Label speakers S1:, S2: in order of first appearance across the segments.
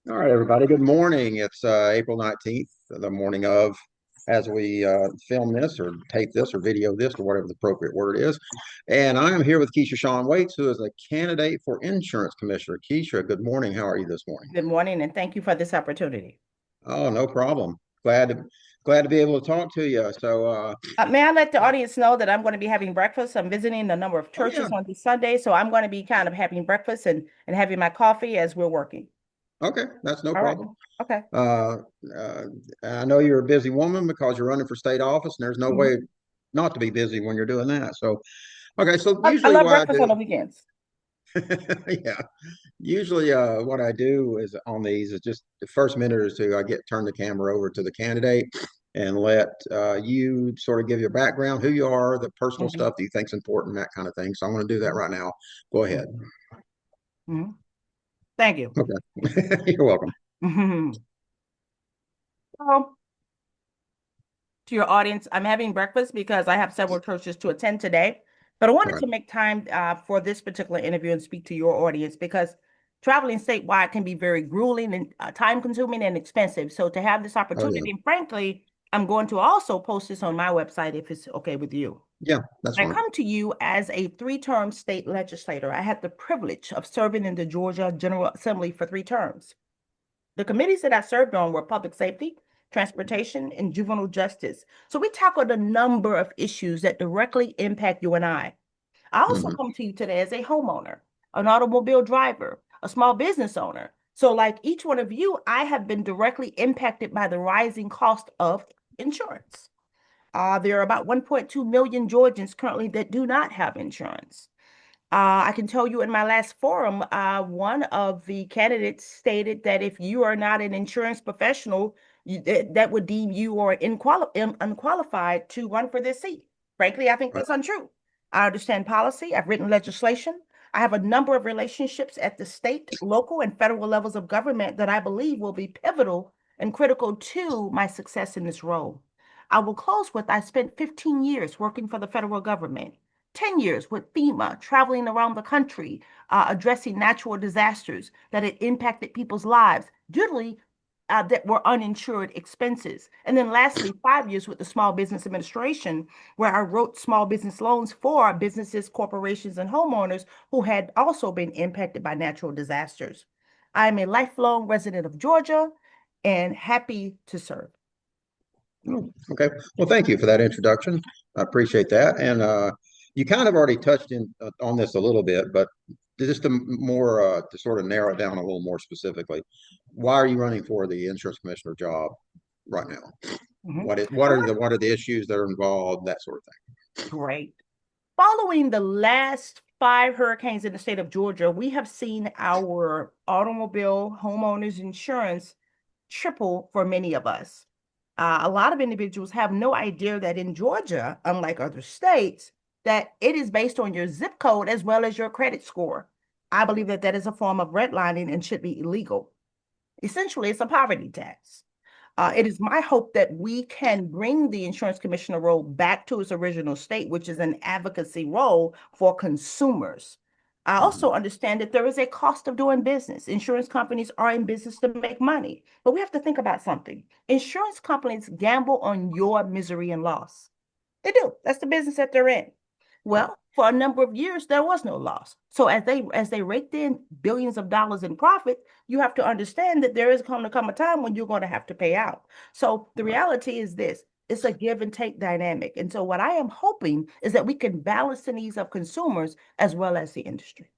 S1: All right, everybody. Good morning. It's April 19th, the morning of, as we film this or tape this or video this or whatever the appropriate word is. And I am here with Keisha Sean Waites, who is a candidate for insurance commissioner. Keisha, good morning. How are you this morning?
S2: Good morning, and thank you for this opportunity.
S1: Oh, no problem. Glad to be able to talk to you.
S2: May I let the audience know that I'm going to be having breakfast? I'm visiting a number of
S1: Oh yeah.
S2: churches on this Sunday, so I'm going to be kind of having breakfast and having my coffee as we're working.
S1: Okay, that's no
S2: All right.
S1: problem.
S2: Okay.
S1: Uh, uh, I know you're a busy woman because you're running for state office, and there's no
S2: Mhm.
S1: way not to be busy when you're doing that. So, okay, so
S2: I
S1: usually
S2: love
S1: what I
S2: breakfast on
S1: do.
S2: the weekends.
S1: Yeah. Usually, what I do is on these is just the first minute or two, I turn the camera over to the candidate and let you sort of give your background, who you are, the personal
S2: Mhm.
S1: stuff that you think's important, that kind of thing. So I'm going to do that right now. Go ahead.
S2: Mhm. Mhm. Thank you.
S1: Okay. You're welcome.
S2: Mhm. So, to your audience, I'm having breakfast because I have several churches to attend today. But I
S1: All
S2: wanted
S1: right.
S2: to make time for this particular interview and speak to your audience because traveling statewide can be very grueling and time consuming and expensive. So to have this
S1: Oh yeah.
S2: opportunity, and frankly, I'm going to also post this on my website if it's okay with you.
S1: Yeah, that's
S2: I
S1: fine.
S2: come to you as a three-term state legislator. I had the privilege of serving in the Georgia General Assembly for 3 terms. The committees that I served on were public safety, transportation, and juvenile justice. So we tackled a number of issues that directly impact you and I. I also
S1: Hmm.
S2: come to you today as a homeowner, an automobile driver, a small business owner. So, like each one of you, I have been directly impacted by the rising cost of insurance. There are about 1.2 million Georgians currently that do not have insurance. I can tell you in my last forum, one of the candidates stated that if you are not an insurance professional, that would deem you or unqualified to run for this seat. Frankly, I think
S1: Right.
S2: that's untrue. I understand policy. I've written legislation. I have a number of relationships at the state, local, and federal levels of government that I believe will be pivotal and critical to my success in this role. I will close with I spent 15 years working for the federal government. 10 years with FEMA, traveling around the country, addressing natural disasters that had impacted people's lives, generally that were uninsured expenses. And then lastly, 5 years with the Small Business Administration, where I wrote small business loans for businesses, corporations, and homeowners who had also been impacted by natural disasters. I am a lifelong resident of Georgia and happy to serve.
S1: Oh, okay. Well, thank you for that introduction. I appreciate that. And you kind of already touched in on this a little bit, but just to more to sort of narrow it down a little more specifically, why are you running for the insurance commissioner job right now?
S2: Mhm.
S1: What are the issues that are involved, that sort of
S2: Great. Following the last 5 hurricanes in the state of Georgia, we have seen our automobile homeowners insurance triple for many of us. A lot of individuals have no idea that in Georgia, unlike other states, that it is based on your zip code as well as your credit score. I believe that that is a form of redlining and should be illegal. Essentially, it's a poverty tax. It is my hope that we can bring the insurance commissioner role back to its original state, which is an advocacy role for consumers. I
S1: thing?
S2: also understand that there is a cost of doing business. Insurance companies are in business to make money, but we have to think about something. Insurance companies gamble on your misery and loss. They do. That's the business that they're in.
S1: Right.
S2: Well, for a number of years, there was no loss. So as they raked in billions of dollars in profit, you have to understand that there is going to come a time when you're going to have to pay out. So the
S1: Right.
S2: reality is this. It's a give and take dynamic. And so what I am hoping is that we can balance the needs of consumers as well as the industry.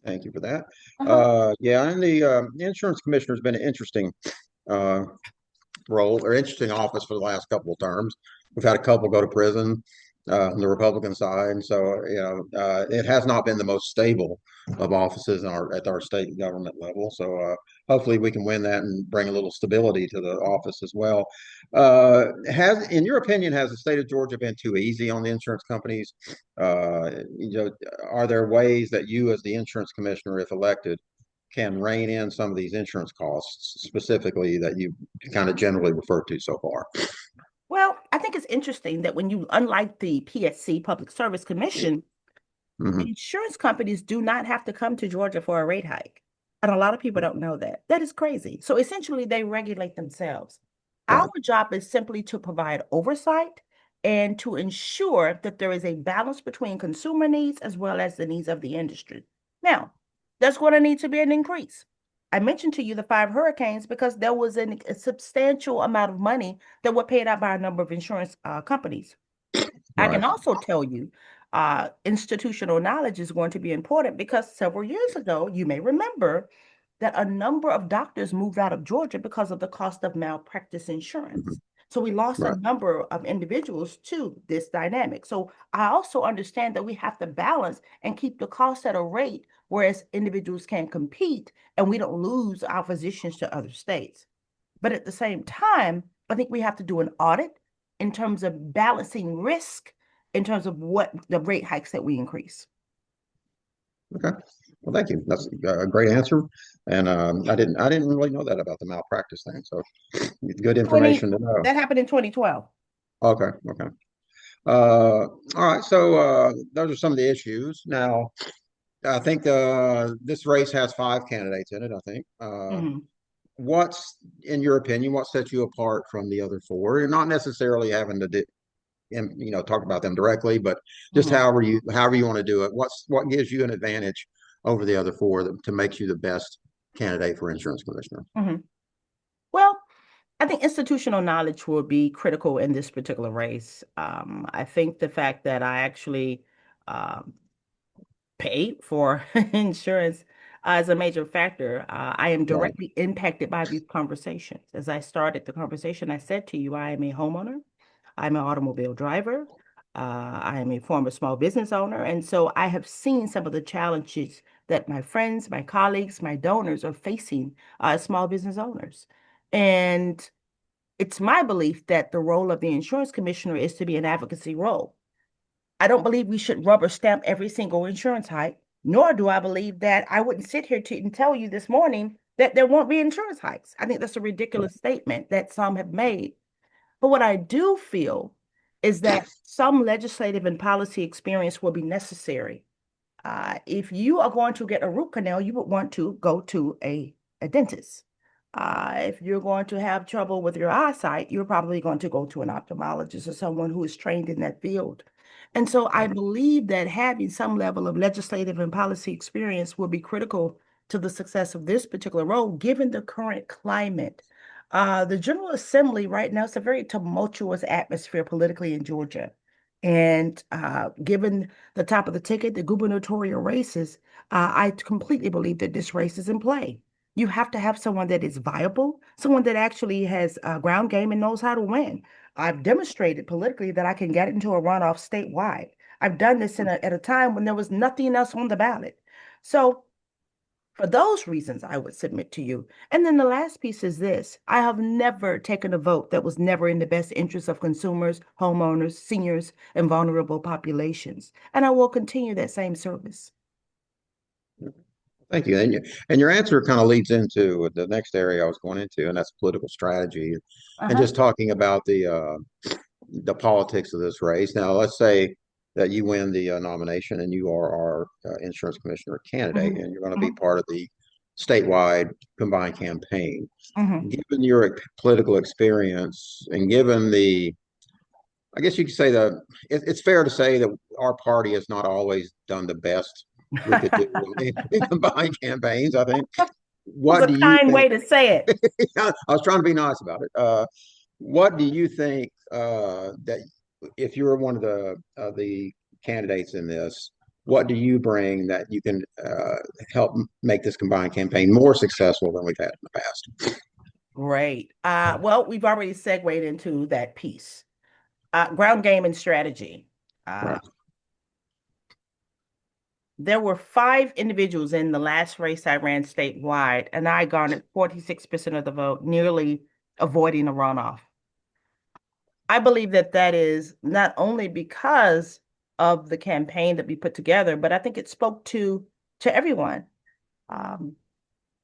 S1: Thank you for that.
S2: Uh-huh.
S1: Yeah, and the insurance commissioner has been an interesting uh, role or interesting office for the last couple of terms. We've had a couple go to prison on the Republican side, and so it has not been the most stable of offices in at our state government level. So hopefully we can win that and bring a little stability to the office as well. In your opinion, has the state of Georgia been too easy on the insurance companies? Are there ways that you, as the insurance commissioner, if elected, can rein in some of these insurance costs specifically that you kind of generally referred to so far?
S2: Well, I think it's interesting that when you, unlike the PSC, Public Service Commission,
S1: Hmm.
S2: insurance companies do not have to come to Georgia for a rate hike. And a lot of people don't know that. That is crazy. So essentially, they regulate themselves. Our
S1: Right.
S2: job is simply to provide oversight and to ensure that there is a balance between consumer needs as well as the needs of the industry. Now, there's going to need to be an increase. I mentioned to you the five hurricanes because there was a substantial amount of money that were paid out by a number of insurance companies. I
S1: Right.
S2: can also tell you institutional knowledge is going to be important because several years ago, you may remember that a number of doctors moved out of Georgia because of the cost of malpractice
S1: Mhm.
S2: insurance. So we lost a
S1: Right.
S2: number of individuals to this dynamic. So I also understand that we have to balance and keep the cost at a rate whereas individuals can compete and we don't lose our physicians to other states. But at the same time, I think we have to do an audit in terms of balancing risk in terms of what the rate hikes that we increase.
S1: Okay. Well, thank you. That's a great answer. And I didn't really know that about the malpractice thing. So good
S2: 20,
S1: information to know.
S2: that happened in 2012.
S1: Okay. Okay. All right. So those are some of the issues. Now, I think this race has five candidates in it, I think.
S2: Mhm,
S1: What's, in your opinion, what sets you apart from the other four? You're not necessarily having to talk about them directly, but just
S2: mhm,
S1: however you want to do it. What gives you an advantage over the other four to make you the best candidate for insurance commissioner?
S2: mhm. Well, I think institutional knowledge will be critical in this particular race. I think the fact that I actually um, pay for insurance is a major factor. I am
S1: Right.
S2: directly impacted by these conversations. As I started the conversation, I said to you, I am a homeowner, I'm an automobile driver, I am a former small business owner. And so I have seen some of the challenges that my friends, my colleagues, my donors are facing as small business owners. And it's my belief that the role of the insurance commissioner is to be an advocacy role. I don't believe we should rubber stamp every single insurance hike, nor do I believe that I wouldn't sit here and tell you this morning that there won't be insurance hikes. I think that's a ridiculous statement that some have made. But what I do feel is that some legislative and policy experience will be necessary. If you are going to get a root canal, you would want to go to a dentist. If you're going to have trouble with your eyesight, you're probably going to go to an ophthalmologist or someone who is trained in that field. And so I believe that having some level of legislative and policy experience will be critical to the success of this particular role, given the current climate. The General Assembly right now is a very tumultuous atmosphere politically in Georgia. And given the top of the ticket, the gubernatorial races, I completely believe that this race is in play. You have to have someone that is viable, someone that actually has ground game and knows how to win. I've demonstrated politically that I can get into a runoff statewide. I've done this at a time when there was nothing else on the ballot. So for those reasons, I would submit to you. And then the last piece is this. I have never taken a vote that was never in the best interest of consumers, homeowners, seniors, and vulnerable populations. And I will continue that same service.
S1: Thank you. And your answer kind of leads into the next area I was going into, and that's political strategy, and
S2: Uh-huh.
S1: just talking about the politics of this race. Now, let's say that you win the nomination and you are our insurance commissioner candidate,
S2: Hmm.
S1: and you're going to be
S2: Hmm.
S1: part of the statewide combined campaign.
S2: Hmm.
S1: Given your political experience and given I guess you could say it's fair to say that our party has not always done the best we could do in combined campaigns, I think.
S2: Was
S1: What
S2: a
S1: do you
S2: kind
S1: think?
S2: way to say it.
S1: I was trying to be nice about it. What do you think that if you're one of the candidates in this, what do you bring that you can help make this combined campaign more successful than we've had in the past?
S2: Great. Well, we've already segued into that piece. Ground game and strategy. Uh,
S1: Right.
S2: There were five individuals in the last race I ran statewide, and I garnered 46% of the vote, nearly avoiding a runoff. I believe that that is not only because of the campaign that we put together, but I think it spoke to everyone. Um,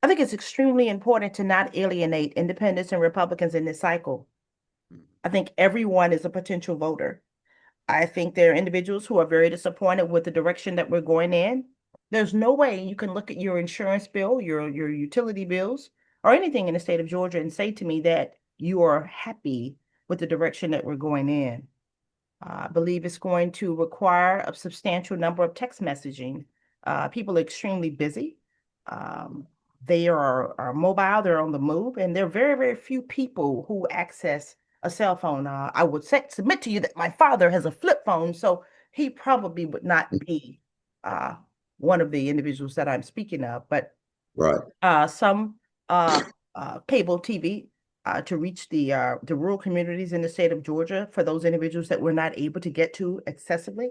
S2: I think it's extremely important to not alienate independents and Republicans in this cycle. I think everyone is a potential voter. I think there are individuals who are very disappointed with the direction that we're going in. There's no way you can look at your insurance bill, your utility bills, or anything in the state of Georgia and say to me that you are happy with the direction that we're going in. I believe it's going to require a substantial number of text messaging. People are extremely busy. Um, they are mobile, they're on the move, and there are very, very few people who access a cell phone. I would submit to you that my father has a flip phone, so he probably would not be uh, one of the individuals that I'm speaking of. But
S1: Right.
S2: some uh, cable TV to reach the rural communities in the state of Georgia for those individuals that we're not able to get to accessibly.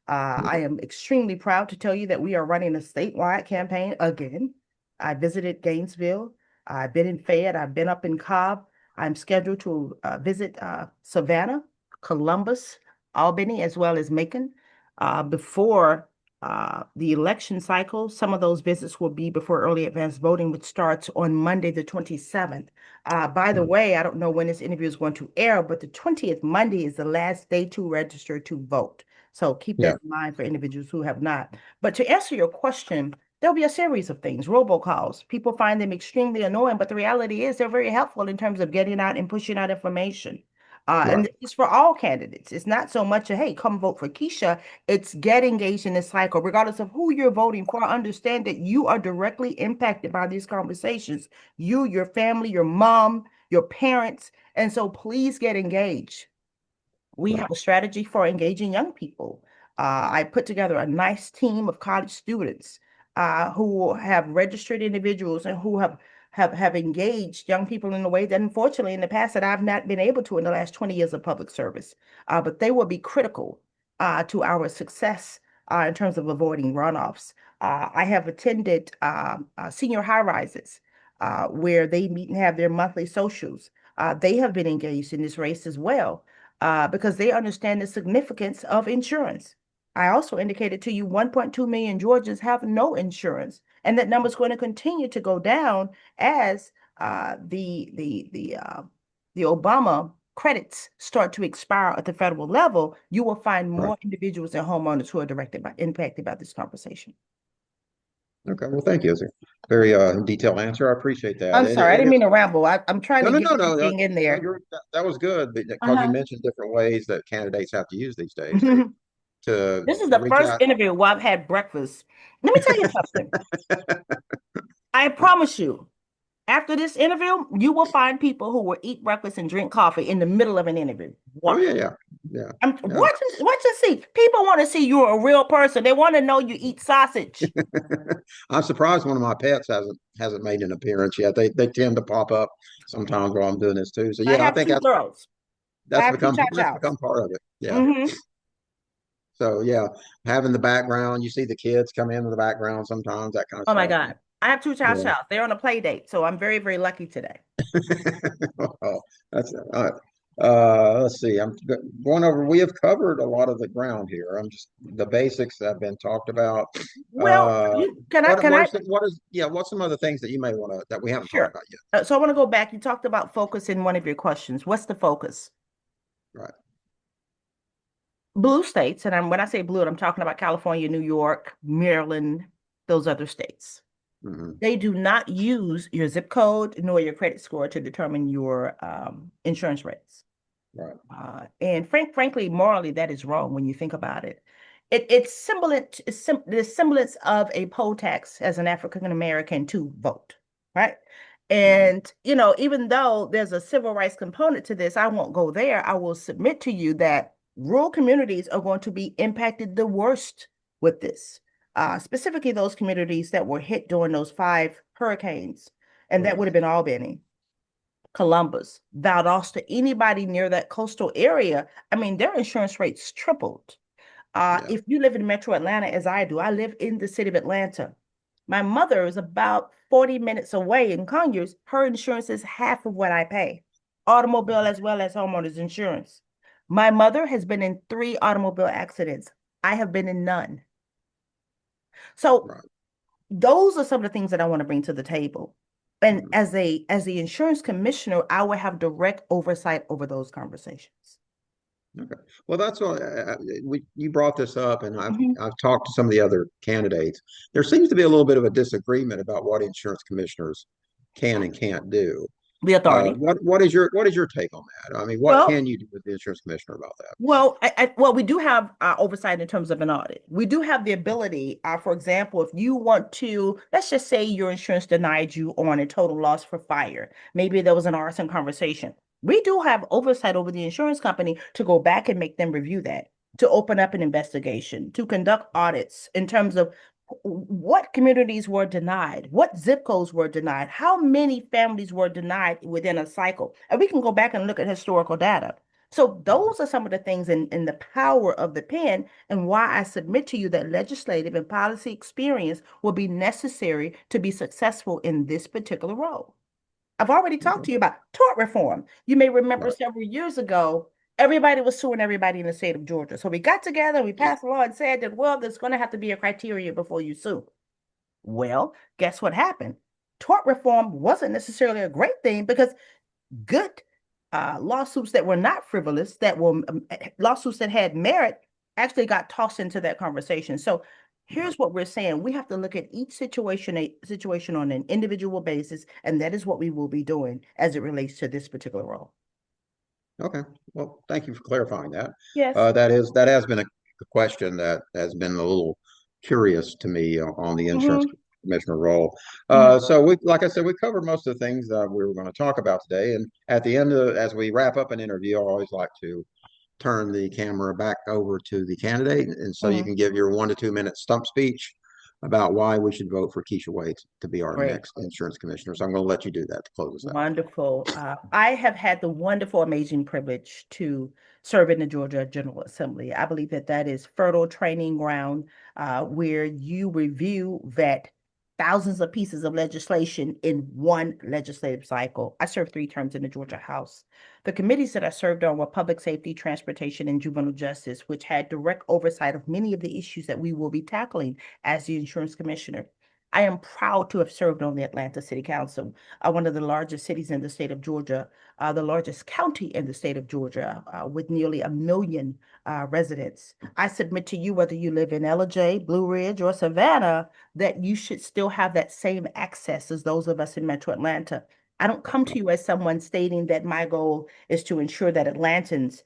S2: I am extremely proud to tell you that we are running a statewide campaign again. I visited Gainesville. I've been in Fayette. I've been up in Cobb. I'm scheduled to visit Savannah, Columbus, Albany, as well as Macon before the election cycle. Some of those visits will be before early advance voting, which starts on Monday, the 27th. By the way, I don't know when this interview is going to air, but the 20th Monday is the last day to register to vote. So keep
S1: Yeah.
S2: that in mind for individuals who have not. But to answer your question, there'll be a series of things. Robocalls. People find them extremely annoying, but the reality is they're very helpful in terms of getting out and pushing out information. And
S1: Right.
S2: it's for all candidates. It's not so much a, hey, come vote for Keisha. It's get engaged in this cycle, regardless of who you're voting for. Understand that you are directly impacted by these conversations. You, your family, your mom, your parents. And so please get engaged. We
S1: Right.
S2: have a strategy for engaging young people. I put together a nice team of college students who have registered individuals and who have engaged young people in a way that unfortunately in the past that I've not been able to in the last 20 years of public service. But they will be critical to our success in terms of avoiding runoffs. I have attended senior high rises where they meet and have their monthly socials. They have been engaged in this race as well because they understand the significance of insurance. I also indicated to you 1.2 million Georgians have no insurance, and that number is going to continue to go down as the Obama credits start to expire at the federal level. You will find
S1: Right.
S2: more individuals and homeowners who are impacted by this conversation.
S1: Okay. Well, thank you. It's a very detailed answer. I appreciate that.
S2: I'm
S1: And,
S2: sorry, I
S1: and
S2: didn't
S1: it's
S2: mean to ramble. I'm trying
S1: no,
S2: to
S1: no,
S2: get
S1: no, no, no,
S2: everything in
S1: no,
S2: there.
S1: that was good because you
S2: Uh-huh.
S1: mentioned different ways that candidates have to use these days to
S2: This is the
S1: reach
S2: first
S1: out.
S2: interview where I've had breakfast. Let me tell you something. I promise you, after this interview, you will find people who will eat breakfast and drink coffee in the middle of an interview.
S1: Oh
S2: What?
S1: yeah, yeah, yeah, yeah.
S2: Watch and see. People want to see you're a real person. They want to know you eat sausage.
S1: I'm surprised one of my pets hasn't made an appearance yet. They tend to pop up sometimes while I'm doing this too. So
S2: I
S1: yeah, I
S2: have
S1: think
S2: two girls. I have two
S1: that's
S2: chow-chows.
S1: become part of it. Yeah.
S2: Hmm.
S1: So yeah, having the background, you see the kids come into the background sometimes, that kind of
S2: Oh my
S1: stuff.
S2: God. I have two
S1: Yeah.
S2: chow-chows. They're on a play date, so I'm very, very lucky today.
S1: Oh, that's all right. Let's see. Going over. We have covered a lot of the ground here. I'm just the basics that have been talked about.
S2: Well, can I
S1: What's some other things that you may want to that we haven't talked
S2: sure.
S1: about yet?
S2: So I want to go back. You talked about focus in one of your questions. What's the focus?
S1: Right.
S2: Blue states, and when I say blue, I'm talking about California, New York, Maryland, those other states.
S1: Hmm.
S2: They do not use your zip code nor your credit score to determine your insurance rates.
S1: Right.
S2: And frankly, morally, that is wrong when you think about it. It's the semblance of a poll tax as an African American to vote, right?
S1: Hmm.
S2: And, even though there's a civil rights component to this, I won't go there. I will submit to you that rural communities are going to be impacted the worst with this, specifically those communities that were hit during those five hurricanes. And that
S1: Right.
S2: would have been Albany, Columbus, Valdosta, anybody near that coastal area. I mean, their insurance rates tripled.
S1: Yeah.
S2: If you live in Metro Atlanta, as I do, I live in the city of Atlanta. My mother is about 40 minutes away in Conyers. Her insurance is half of what I pay, automobile as well as homeowners insurance. My mother has been in three automobile accidents. I have been in none. So
S1: Right.
S2: those are some of the things that I want to bring to the table. And
S1: Hmm.
S2: as the insurance commissioner, I will have direct oversight over those conversations.
S1: Okay. Well, that's what you brought this up, and
S2: Mhm.
S1: I've talked to some of the other candidates. There seems to be a little bit of a disagreement about what insurance commissioners can and can't do.
S2: The authority.
S1: What is your take on that? I mean, what
S2: Well,
S1: can you do with the insurance commissioner about that?
S2: well, we do have oversight in terms of an audit. We do have the ability, for example, if you want to, let's just say your insurance denied you on a total loss for fire. Maybe there was an arson conversation. We do have oversight over the insurance company to go back and make them review that, to open up an investigation, to conduct audits in terms of what communities were denied, what zip codes were denied, how many families were denied within a cycle. And we can go back and look at historical data. So those are some of the things in the power of the pen and why I submit to you that legislative and policy experience will be necessary to be successful in this particular role. I've already talked
S1: Okay.
S2: to you about tort reform. You may remember
S1: Right.
S2: several years ago, everybody was suing everybody in the state of Georgia. So we got together, we passed a law and said that, well, there's going to have to be a criteria before you sue. Well, guess what happened? Tort reform wasn't necessarily a great thing because good lawsuits that were not frivolous, that were lawsuits that had merit, actually got tossed into that conversation. So
S1: Right.
S2: here's what we're saying: we have to look at each situation on an individual basis, and that is what we will be doing as it relates to this particular role.
S1: Okay. Well, thank you for clarifying that.
S2: Yes.
S1: That has been a question that has been a little curious to me on the insurance
S2: Hmm.
S1: commissioner role.
S2: Hmm.
S1: So like I said, we covered most of the things that we were going to talk about today. And at the end of, as we wrap up an interview, I always like to turn the camera back over to the candidate, and so you
S2: Hmm.
S1: can give your 1 to 2 minute stump speech about why we should vote for Keisha Waites to be our
S2: Great.
S1: next insurance commissioner. So I'm going to let you do that to close us out.
S2: Wonderful. I have had the wonderful, amazing privilege to serve in the Georgia General Assembly. I believe that that is fertile training ground where you review, vet thousands of pieces of legislation in one legislative cycle. I served 3 terms in the Georgia House. The committees that I served on were public safety, transportation, and juvenile justice, which had direct oversight of many of the issues that we will be tackling as the insurance commissioner. I am proud to have served on the Atlanta City Council, one of the largest cities in the state of Georgia, the largest county in the state of Georgia, with nearly 1 million residents. I submit to you, whether you live in LJ, Blue Ridge, or Savannah, that you should still have that same access as those of us in Metro Atlanta. I don't come to you as someone stating that my goal is to ensure that Atlantans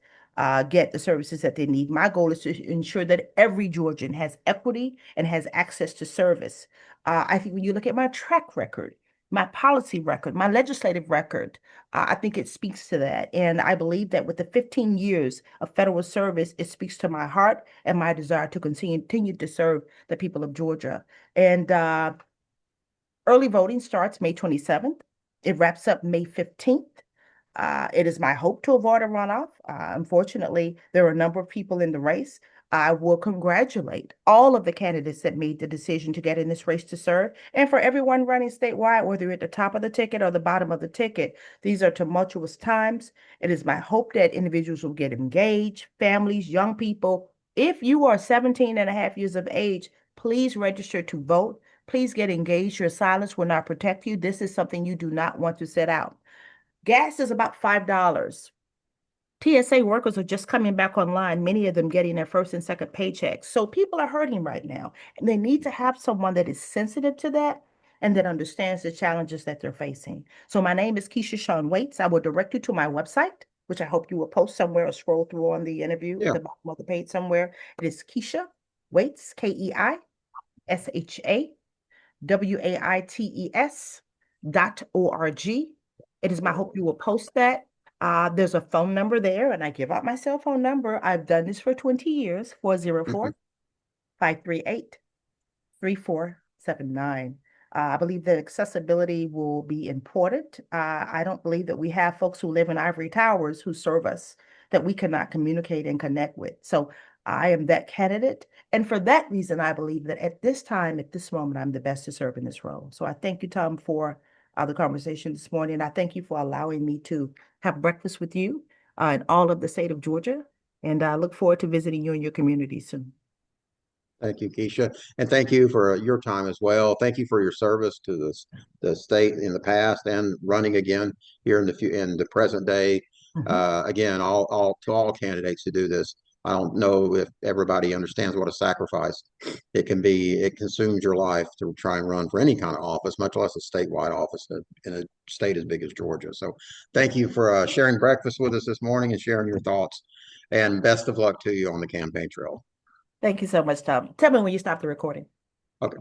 S2: get the services that they need. My goal is to ensure that every Georgian has equity and has access to service. I think when you look at my track record, my policy record, my legislative record, I think it speaks to that. And I believe that with the 15 years of federal service, it speaks to my heart and my desire to continue to serve the people of Georgia. And early voting starts May 27th. It wraps up May 15th. It is my hope to avoid a runoff. Unfortunately, there are a number of people in the race. I will congratulate all of the candidates that made the decision to get in this race to serve. And for everyone running statewide, whether you're at the top of the ticket or the bottom of the ticket, these are tumultuous times. It is my hope that individuals will get engaged, families, young people. If you are 17 and a half years of age, please register to vote. Please get engaged. Your silence will not protect you. This is something you do not want to sit out. Gas is about $5. TSA workers are just coming back online, many of them getting their first and second paychecks. So people are hurting right now, and they need to have someone that is sensitive to that and that understands the challenges that they're facing. So my name is Keisha Sean Waites. I will direct you to my website, which I hope you will post somewhere or scroll through on the interview at
S1: Yeah.
S2: the bottom of the page somewhere. It is Keisha Waites, KeishaWaites .org. It is my hope you will post that. There's a phone number there, and I give out my cell phone number. I've done this for 20 years, 404 538 3479. I believe that accessibility will be important. I don't believe that we have folks who live in ivory towers who serve us that we cannot communicate and connect with. So I am that candidate. And for that reason, I believe that at this time, at this moment, I'm the best to serve in this role. So I thank you, Tom, for the conversation this morning. I thank you for allowing me to have breakfast with you in all of the state of Georgia. And I look forward to visiting you and your community soon.
S1: Thank you, Keisha, and thank you for your time as well. Thank you for your service to the state in the past and running again here in the present day. Again, all candidates who do this, I don't know if everybody understands what a sacrifice it can be. It consumes your life to try and run for any kind of office, much less a statewide office in a state as big as Georgia. So thank you for sharing breakfast with us this morning and sharing your thoughts. And best of luck to you on the campaign trail.
S2: Thank you so much, Tom. Tell me when you stop the recording.
S1: Okay.